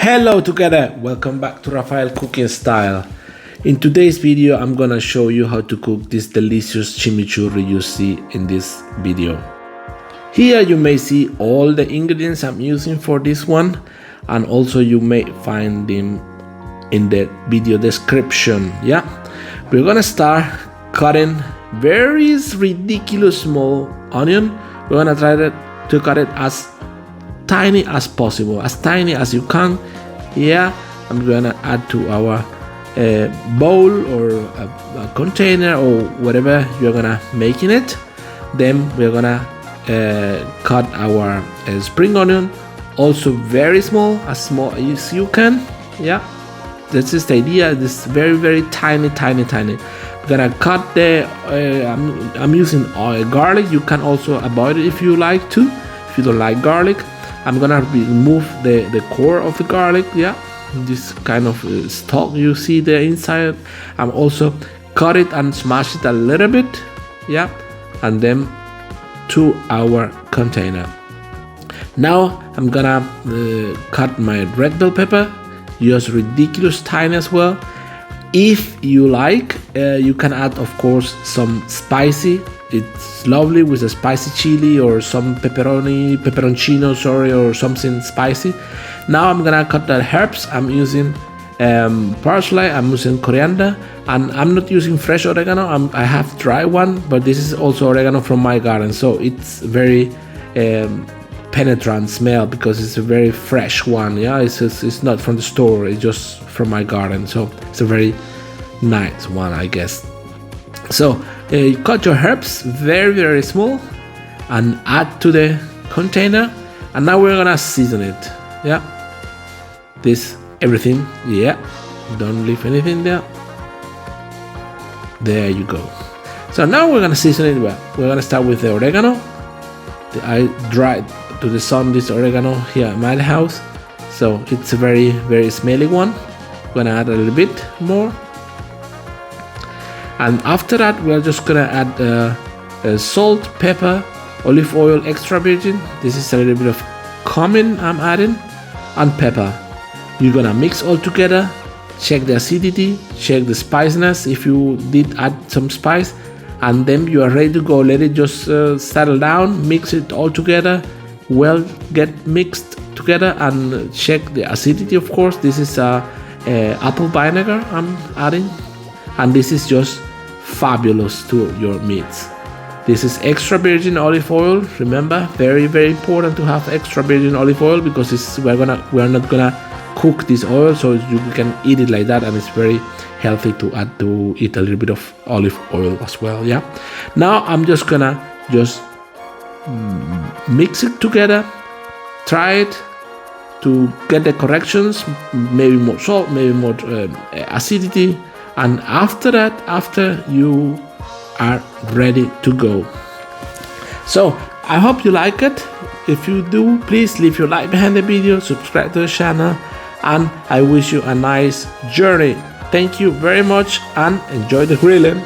Hello together, welcome back to Rafael Cooking Style. In today's video I'm gonna show you how to cook this delicious chimichurri you see in this video. Here you may see all the ingredients I'm using for this one, and also you may find them in the video description. Yeah, we're gonna start cutting very ridiculous small onion. We're gonna try to cut it as tiny as possible, as tiny as you can. Yeah, I'm gonna add to our bowl or a container or whatever you're gonna make in it. Then we're gonna cut our spring onion, also very small as you can. Yeah, that's just the idea. This very tiny. We're gonna cut the I'm using garlic. You can also avoid it if you like to, if you don't like garlic. I'm gonna remove the core of the garlic. Yeah, this kind of stalk you see there inside. I'm also cut it and smash it a little bit. Yeah, and then to our container. Now I'm gonna cut my red bell pepper, just ridiculous tiny as well. If you like, you can add of course some spicy. It's lovely with a spicy chili or some pepperoncino, or something spicy. Now I'm gonna cut the herbs. I'm using parsley, I'm using coriander, and I'm not using fresh oregano. I have dry one, but this is also oregano from my garden, so it's very penetrant smell because it's a very fresh one. Yeah, it's not from the store, it's just from my garden, so it's a very nice one, I guess. So you cut your herbs very small and add to the container, and now we're gonna season it. Yeah, everything. Yeah, don't leave anything there. There you go. So now we're gonna season it well. We're gonna start with the oregano. I dried to the sun this oregano here at my house, so it's a very smelly one. We're gonna add a little bit more. And after that, we're just gonna add salt, pepper, olive oil, extra virgin. This is a little bit of cumin I'm adding, and pepper. You're gonna mix all together. Check the acidity, check the spiciness if you did add some spice, and then you are ready to go. Let it just settle down. Mix it all together. Well, get mixed together and check the acidity. Of course, this is apple vinegar I'm adding, and this is just fabulous to your meats. This is extra virgin olive oil. Remember, very important to have extra virgin olive oil because we're not gonna cook this oil, so you can eat it like that, and it's very healthy to eat a little bit of olive oil as well. Yeah. Now I'm just gonna mix it together. Try it to get the corrections. Maybe more salt, maybe more acidity. And after that, after you are ready to go. So I hope you like it. If you do, please leave your like behind the video, subscribe to the channel, and I wish you a nice journey. Thank you very much and enjoy the grilling.